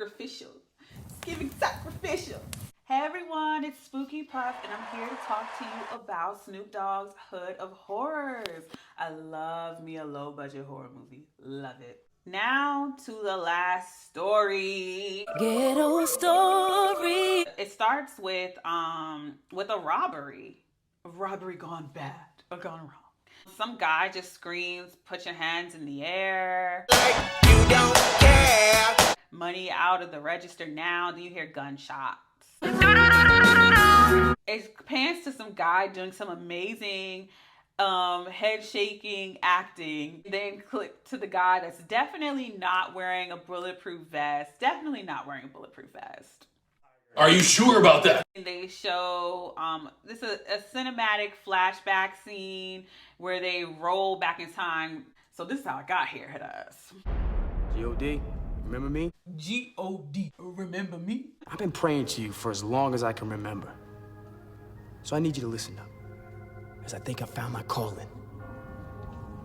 sacrificial. It's giving sacrificial. Hey everyone, it's Spooky Puff, and I'm here to talk to you about Snoop Dogg's Hood of Horrors. I love me a low-budget horror movie. Love it. Now to the last story. Ghetto story. It starts with a robbery. A robbery gone bad or gone wrong. Some guy just screams, "Put your hands in the air." Like you don't care. Money out of the register now. Do you hear gunshots? It pans to some guy doing some amazing head shaking acting. Then click to the guy that's definitely not wearing a bulletproof vest. Definitely not wearing a bulletproof vest. Are you sure about that? And they show this is a cinematic flashback scene where they roll back in time. So this is how I got here to us. G.O.D., remember me? G.O.D., remember me? I've been praying to you for as long as I can remember. So I need you to listen up, as I think I found my calling.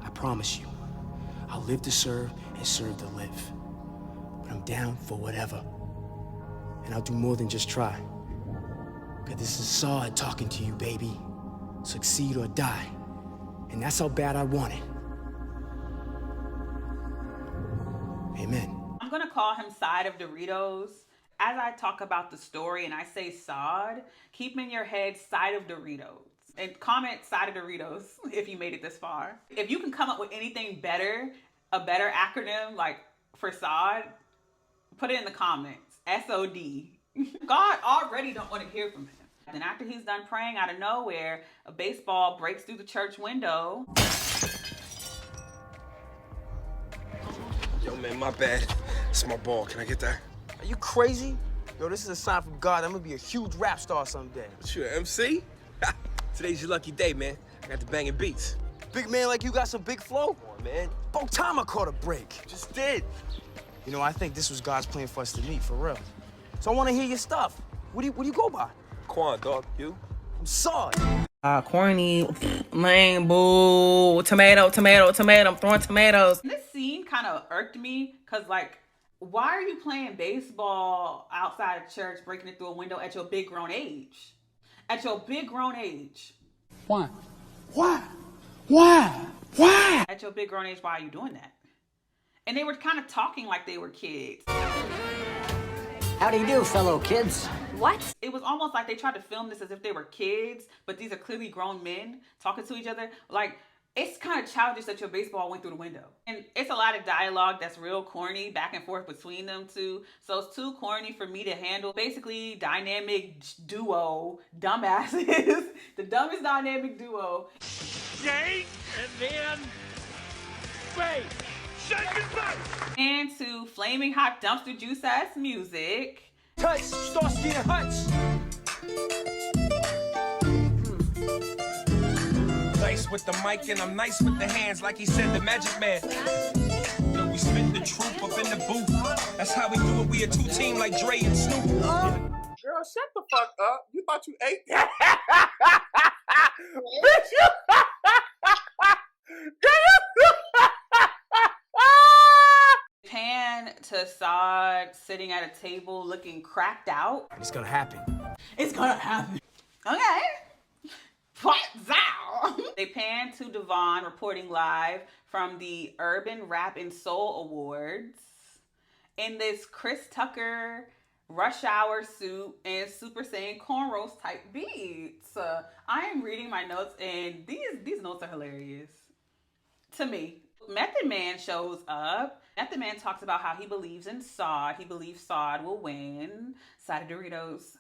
I promise you, I'll live to serve and serve to live. But I'm down for whatever. And I'll do more than just try. Cause this is Sod talking to you, baby. Succeed or die. And that's how bad I want it. Amen. I'm gonna call him Side of Doritos. As I talk about the story and I say Sod, keep in your head Side of Doritos. And comment Side of Doritos if you made it this far. If you can come up with anything better, a better acronym like for Sod, put it in the comments. S-O-D. God already don't want to hear from him. Then after he's done praying, out of nowhere, a baseball breaks through the church window. Yo, man, my bad. It's my ball. Can I get that? Are you crazy? Yo, this is a sign from God. I'm gonna be a huge rap star someday. What you, MC? Today's your lucky day, man. I got the banging beats. Big man like you got some big flow? Come on, man. About time I caught a break. Just did. You know, I think this was God's plan for us to meet, for real. So I want to hear your stuff. What do you go by? Quan, dog. You? I'm Sod. Corny, lame, boo, tomato, tomato, tomato. I'm throwing tomatoes. This scene kind of irked me because, like, why are you playing baseball outside of church, breaking it through a window at your big grown age? At your big grown age. Why? Why? Why? Why? At your big grown age, why are you doing that? And they were kind of talking like they were kids. How do you do, fellow kids? What? It was almost like they tried to film this as if they were kids, but these are clearly grown men talking to each other. Like, it's kind of childish that your baseball went through the window. And it's a lot of dialogue that's real corny back and forth between them two. So it's too corny for me to handle. Basically, dynamic duo, dumbasses. The dumbest dynamic duo. Shake and then fake. Shake and fake. And to flaming hot dumpster juice ass music. Touch, Starsky and Hutch. Nice with the mic and I'm nice with the hands, like he said, the magic man. Yo, we spit the truth up in the booth. That's how we do it. We a two team like Dre and Snoop. Girl, shut the fuck up. You thought you ate that? Bitch, you... Pan to Sod sitting at a table looking cracked out. It's gonna happen. It's gonna happen. Okay. They pan to Devon reporting live from the Urban Rap and Soul Awards in this Chris Tucker rush hour suit and Super Saiyan cornrows type beats. I am reading my notes and these notes are hilarious to me. Method Man shows up. Method Man talks about how he believes in Sod. He believes Sod will win. Side of Doritos.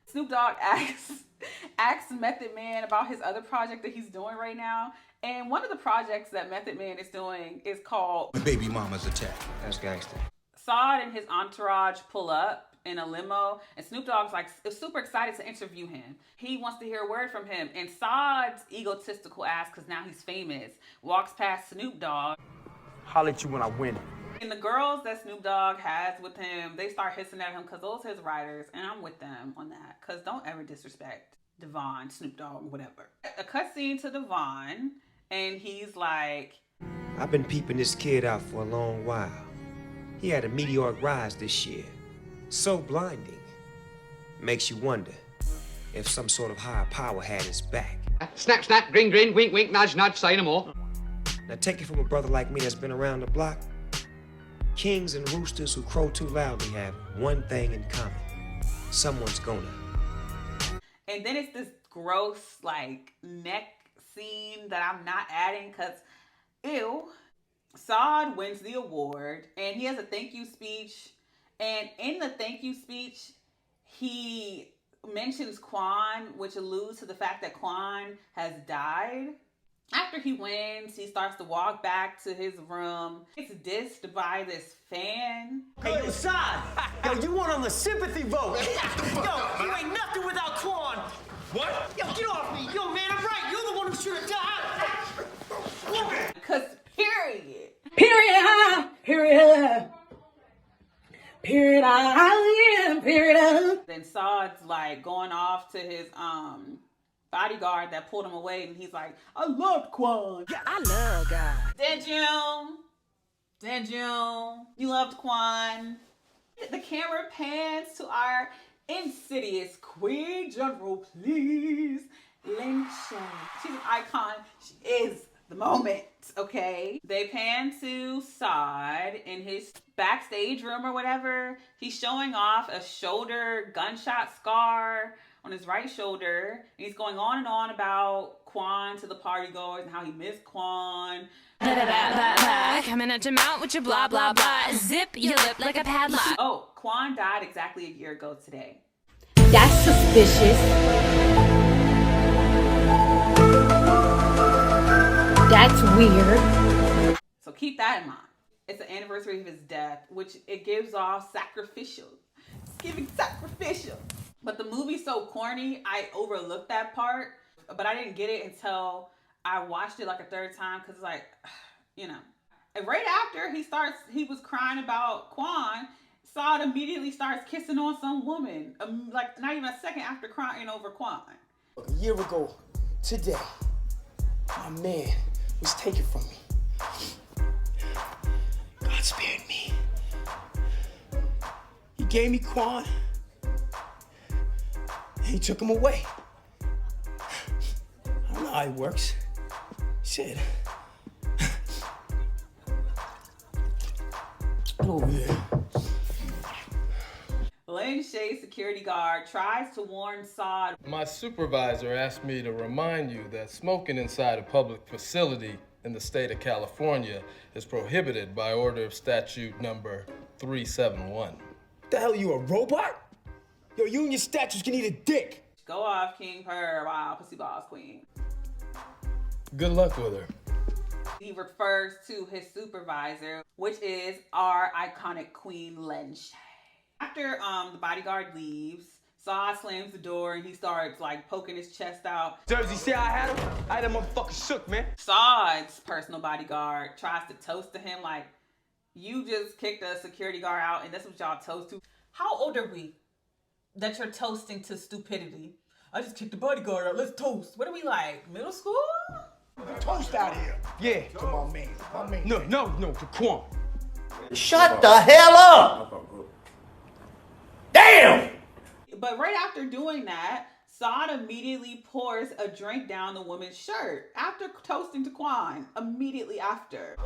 Snoop Dogg asks Method Man about his other project that he's doing right now. And one of the projects that Method Man is doing is called Baby Mama's Attack. That's gangster. Sod and his entourage pull up in a limo, and Snoop Dogg's like super excited to interview him. He wants to hear a word from him, and Sod's egotistical ass, because now he's famous, walks past Snoop Dogg. Holler at you when I win. And the girls that Snoop Dogg has with him, they start hissing at him because those his writers, and I'm with them on that, because don't ever disrespect Devon, Snoop Dogg, whatever. A cutscene to Devon, and he's like, I've been peeping this kid out for a long while. He had a meteoric rise this year. So blinding. Makes you wonder if some sort of higher power had his back. Snap, snap, grin, grin, wink, wink, nudge, nudge, say no more. Now take it from a brother like me that's been around the block. Kings and roosters who crow too loudly have one thing in common. Someone's gonna. And then it's this gross, like, neck scene that I'm not adding because, ew. Saad wins the award, and he has a thank you speech. And in the thank you speech, he mentions Quan, which alludes to the fact that Quan has died. After he wins, he starts to walk back to his room. It's dissed by this fan. Hey, yo, Saad! Yo, you won on the sympathy vote! Yo, you ain't nothing without Quan! What? Yo, get off me! Yo, man, I'm right! You're the one who should have died! Because, period. Period. Period. Period. Period. Then Saad's like going off to his bodyguard that pulled him away, and he's like, I loved Quan. Yeah, I love God. Did you? Did you? You loved Quan. The camera pans to our insidious Queen General, please. Lin Shaye. She's an icon. She is the moment, okay? They pan to Saad in his backstage room or whatever. He's showing off a shoulder gunshot scar on his right shoulder. And he's going on and on about Quan to the party goers and how he missed Quan. Coming at your mouth with your blah, blah, blah. Zip your lip like a padlock. Oh, Quan died exactly a year ago today. That's suspicious. That's weird. So keep that in mind. It's the anniversary of his death, which it gives off sacrificial. It's giving sacrificial. But the movie's so corny, I overlooked that part. But I didn't get it until I watched it like a third time because it's like, you know. And right after he was crying about Quan, Saad immediately starts kissing on some woman. Like not even a second after crying over Quan. A year ago, today, my man was taken from me. God spared me. He gave me Quan. He took him away. I don't know how it works. Shit. Oh, yeah. Lin Shaye's security guard tries to warn Saad. My supervisor asked me to remind you that smoking inside a public facility in the state of California is prohibited by order of statute number 371. What the hell, you a robot? Yo, you and your statues can eat a dick. Go off, King Purr, wow, pussy balls queen. Good luck with her. He refers to his supervisor, which is our iconic queen, Lin Shaye. After the bodyguard leaves, Saad slams the door and he starts like poking his chest out. Jersey, see how I had him? I had that motherfucker shook, man. Saad's personal bodyguard tries to toast to him like, you just kicked a security guard out and that's what y'all toast to. How old are we that you're toasting to stupidity? I just kicked the bodyguard out, let's toast. What are we like, middle school? Toast out here. Yeah. To my man. My man. No, to Quan. Shut the hell up! Damn! But right after doing that, Saad immediately pours a drink down the woman's shirt after toasting to Quan. Immediately after.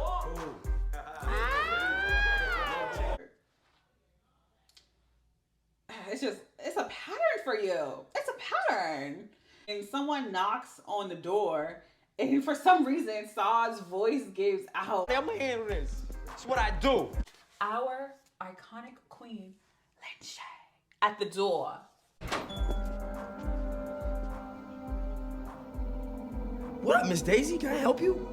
It's a pattern for you. It's a pattern. And someone knocks on the door, and for some reason, Saad's voice gives out. I'm gonna handle this. It's what I do. Our iconic queen, Lin Shaye, at the door. What up, Miss Daisy? Can I help you?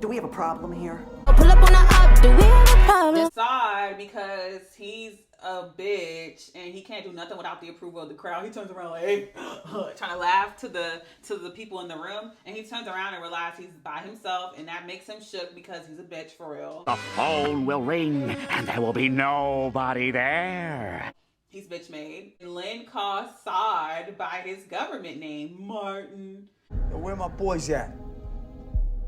Do we have a problem here? Pull up on the up, do we have a problem? Saad, because he's a bitch and he can't do nothing without the approval of the crowd. He turns around like, hey, trying to laugh to the people in the room, and he turns around and realizes he's by himself, and that makes him shook because he's a bitch for real. The phone will ring and there will be nobody there. He's bitch made. And Lin calls Saad by his government name, Martin. Yo, where my boys at?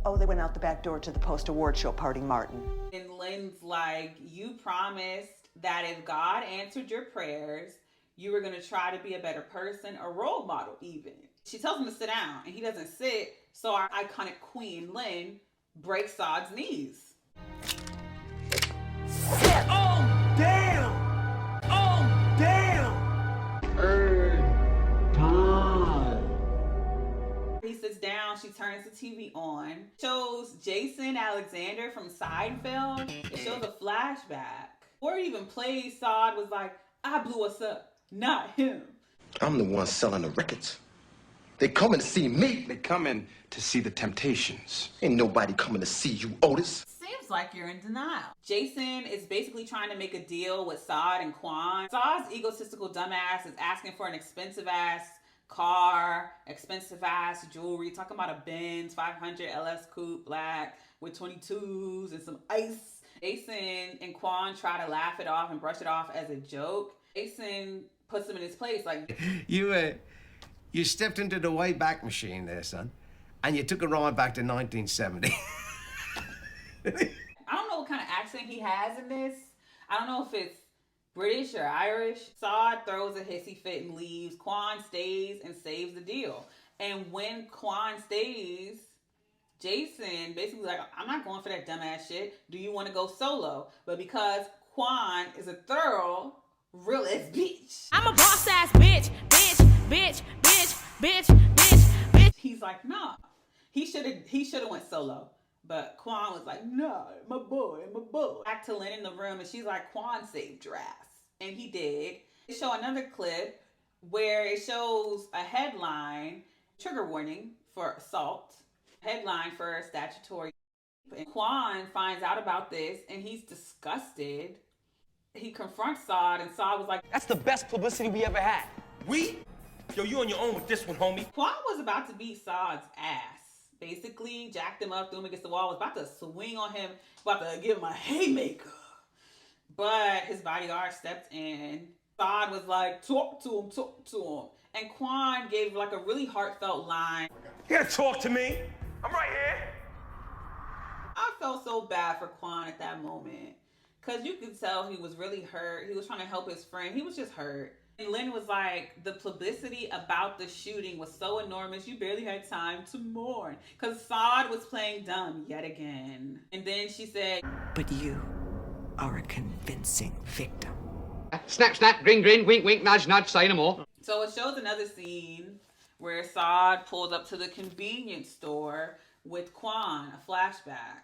Oh, they went out the back door to the post-award show party, Martin. And Lynn's like, you promised that if God answered your prayers, you were going to try to be a better person, a role model even. She tells him to sit down, and he doesn't sit, so our iconic queen, Lynn, breaks Saad's knees. Oh, damn! Oh, damn! He sits down, she turns the TV on, shows Jason Alexander from Seinfeld. It shows a flashback. Before it even plays, Saad was like, I blew us up, not him. I'm the one selling the records. They coming to see me. They coming to see the Temptations. Ain't nobody coming to see you, Otis. Seems like you're in denial. Jason is basically trying to make a deal with Saad and Quan. Saad's egotistical dumbass is asking for an expensive ass car, expensive ass jewelry, talking about a Benz 500 LS Coupe black with 22s and some ice. Jason and Quan try to laugh it off and brush it off as a joke. Jason puts him in his place like, You stepped into the Wayback Machine there, son, and you took a ride back to 1970. I don't know what kind of accent he has in this. I don't know if it's British or Irish. Saad throws a hissy fit and leaves. Quan stays and saves the deal. And when Quan stays, Jason basically like, I'm not going for that dumbass shit. Do you want to go solo? But because Quan is a thorough, real ass bitch. I'm a boss ass bitch, bitch, bitch, bitch, bitch, bitch, bitch. He's like, nah. He should have went solo. But Quan was like, no, my boy. Back to Lynn in the room, and she's like, Quan saved your ass. And he did. They show another clip where it shows a headline, trigger warning for assault, headline for statutory. And Quan finds out about this, and he's disgusted. He confronts Saad, and Saad was like, That's the best publicity we ever had. We? Yo, you on your own with this one, homie. Quan was about to beat Saad's ass. Basically, jacked him up, threw him against the wall, was about to swing on him, about to give him a haymaker. But his bodyguard stepped in. Saad was like, talk to him. And Quan gave like a really heartfelt line. You gotta talk to me. I'm right here. I felt so bad for Quan at that moment. Because you could tell he was really hurt. He was trying to help his friend. He was just hurt. And Lynn was like, the publicity about the shooting was so enormous, you barely had time to mourn. Because Saad was playing dumb yet again. And then she said, But you are a convincing victim. Snap, snap, grin, grin, wink, wink, nudge, nudge, say no more. So it shows another scene where Saad pulls up to the convenience store with Quan, a flashback.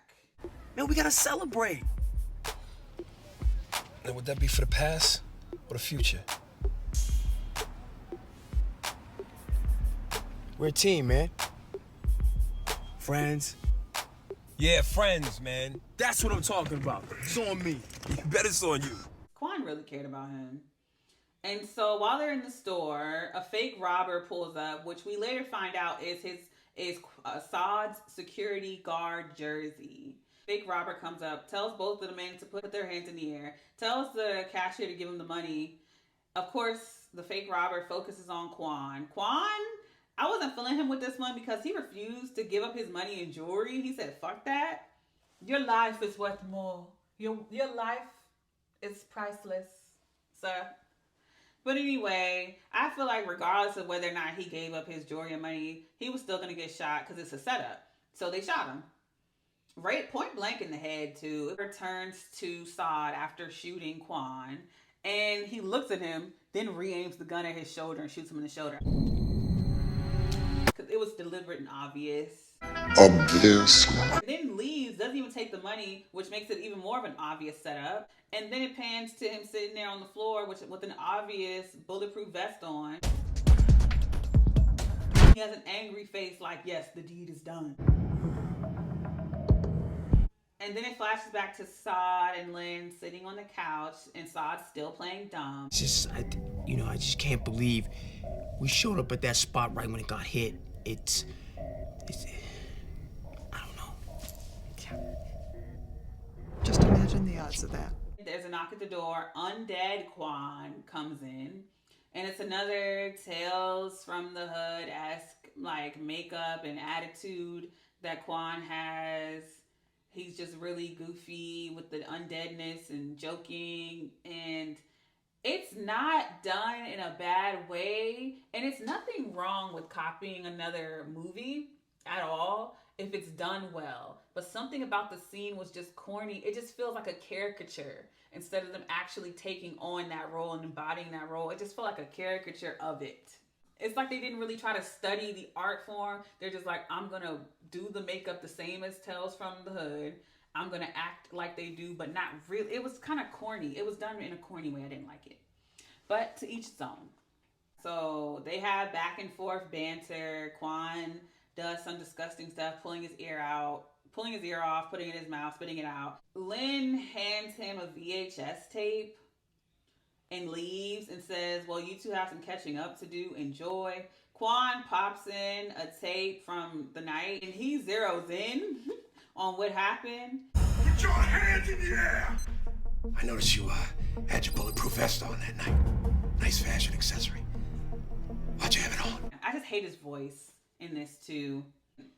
Man, we gotta celebrate. Now, would that be for the past or the future? We're a team, man. Friends. Yeah, friends, man. That's what I'm talking about. It's on me. You bet it's on you. Quan really cared about him. And so while they're in the store, a fake robber pulls up, which we later find out is Saad's security guard jersey. Fake robber comes up, tells both of the men to put their hands in the air, tells the cashier to give him the money. Of course, the fake robber focuses on Quan. Quan, I wasn't feeling him with this one because he refused to give up his money and jewelry. He said, fuck that. Your life is worth more. Your life is priceless, sir. But anyway, I feel like regardless of whether or not he gave up his jewelry and money, he was still going to get shot because it's a setup. So they shot him. Right point blank in the head, too. It returns to Saad after shooting Quan. And he looks at him, then re-aims the gun at his shoulder and shoots him in the shoulder. Because it was deliberate and obvious. Obvious. And then leaves, doesn't even take the money, which makes it even more of an obvious setup. And then it pans to him sitting there on the floor with an obvious bulletproof vest on. He has an angry face like, yes, the deed is done. And then it flashes back to Saad and Lynn sitting on the couch, and Saad's still playing dumb. I just can't believe we showed up at that spot right when it got hit. It's I don't know. Just imagine the odds of that. There's a knock at the door. Undead Quan comes in, and it's another Tales from the Hood-esque like makeup and attitude that Quan has. He's just really goofy with the undeadness and joking, and it's not done in a bad way, and it's nothing wrong with copying another movie at all if it's done well. But something about the scene was just corny. It just feels like a caricature instead of them actually taking on that role and embodying that role. It just felt like a caricature of it. It's like they didn't really try to study the art form. They're just like, I'm gonna do the makeup the same as Tales from the Hood. I'm gonna act like they do, but not really. It was kind of corny. It was done in a corny way. I didn't like it. But to each its own. So they have back and forth banter. Quan does some disgusting stuff, pulling his ear off, putting it in his mouth, spitting it out. Lynn hands him a VHS tape and leaves and says, well, you two have some catching up to do. Enjoy. Quan pops in a tape from the night and he zeroes in on what happened. Put your hands in the air! I noticed you had your bulletproof vest on that night. Nice fashion accessory. Why'd you have it on? I just hate his voice in this too.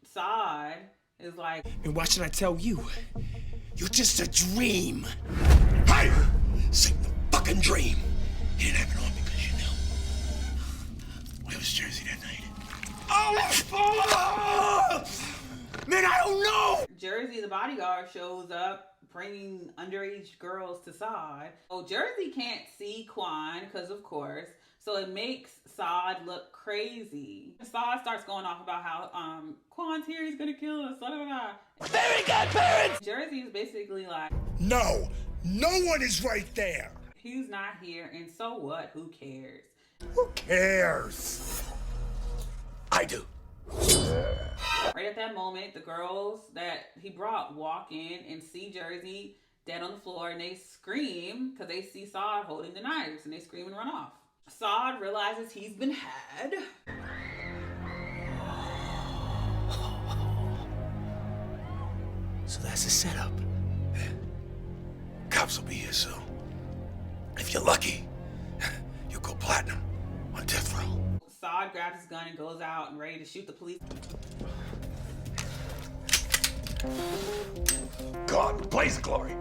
Saad is like, And why should I tell you? You're just a dream. Hey! Sing the fucking dream. You didn't have it on because you knew. Where was Jersey that night? Oh! Man, I don't know! Jersey, the bodyguard, shows up bringing underage girls to Saad. Oh, Jersey can't see Quan because, of course, so it makes Saad look crazy. Saad starts going off about how Quan's here, he's gonna kill us, blah, blah, blah. Very good parents! Jersey is basically like, No one is right there. he's not here, and so what? Who cares? Who cares? I do. Right at that moment, the girls that he brought walk in and see Jersey dead on the floor, and they scream because they see Saad holding the knives, and they scream and run off. Saad realizes he's been had. So that's a setup. Cops will be here soon. If you're lucky, you'll go platinum on death row. Saad grabs his gun and goes out and ready to shoot the police. God, blaze of glory.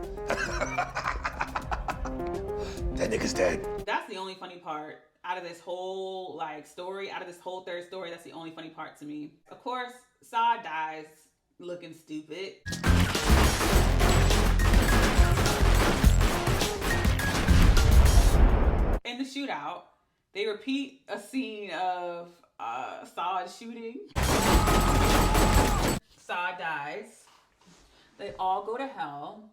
That nigga's dead. That's the only funny part out of this whole story, out of this whole third story. That's the only funny part to me. Of course, Saad dies looking stupid. In the shootout, they repeat a scene of Saad shooting. Saad dies. They all go to hell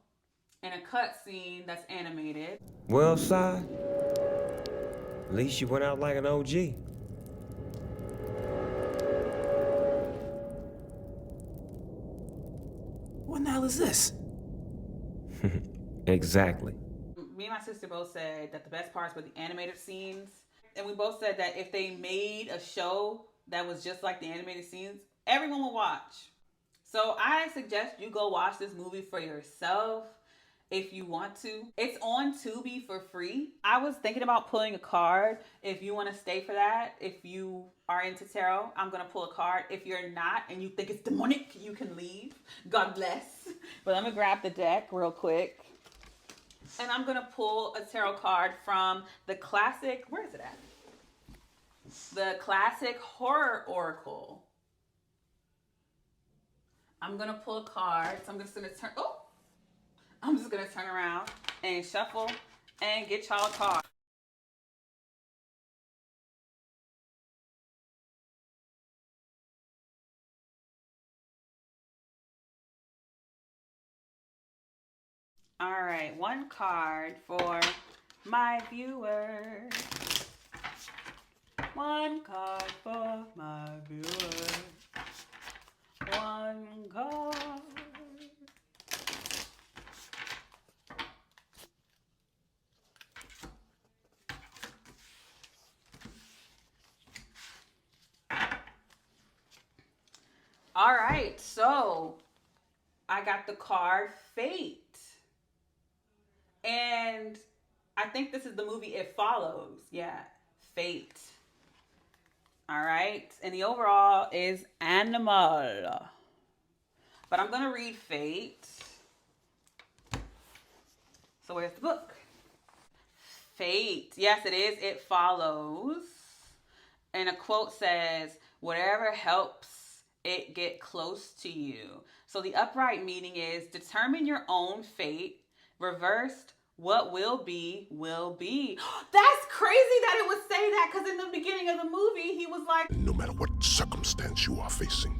in a cut scene that's animated. Well, Saad, at least you went out like an OG. What the hell is this? Exactly. Me and my sister both said that the best parts were the animated scenes. And we both said that if they made a show that was just like the animated scenes, everyone would watch. So I suggest you go watch this movie for yourself if you want to. It's on Tubi for free. I was thinking about pulling a card if you want to stay for that. If you are into tarot, I'm going to pull a card. If you're not and you think it's demonic, you can leave. God bless. But let me grab the deck real quick. And I'm going to pull a tarot card from the classic, where is it at? The classic horror oracle. I'm going to pull a card. So I'm just going to turn, I'm just going to turn around and shuffle and get y'all a card. All right, one card for my viewers. One card for my viewers. One card. All right, so I got the card Fate. And I think this is the movie It Follows. Yeah, Fate. All right. And the overall is Animal. But I'm going to read Fate. So where's the book? Fate. Yes, it is. It follows. And a quote says, whatever helps it get close to you. So the upright meaning is determine your own fate. Reversed, what will be, will be. That's crazy that it would say that, because in the beginning of the movie, he was like, No matter what circumstance you are facing,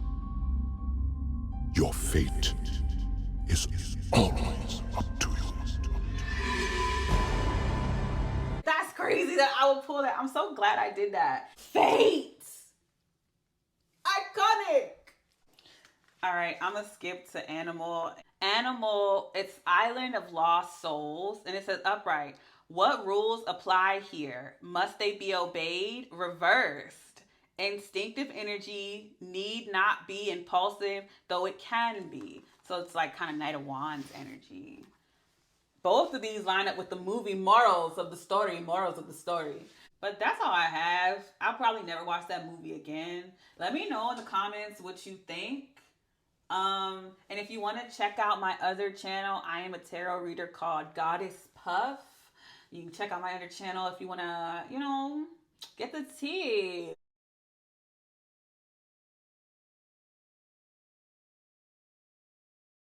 your fate is always up to you. that's crazy that I would pull that. I'm so glad I did that. Fate! Iconic! All right, I'm gonna skip to Animal. Animal, it's Island of Lost Souls, and it says upright. What rules apply here? Must they be obeyed? Reversed. Instinctive energy need not be impulsive, though it can be. So it's like kind of Knight of Wands energy. Both of these line up with the movie morals of the story. But that's all I have. I'll probably never watch that movie again. Let me know in the comments what you think. And if you want to check out my other channel, I am a tarot reader called Goddess Puff. You can check out my other channel if you want to, get the tea.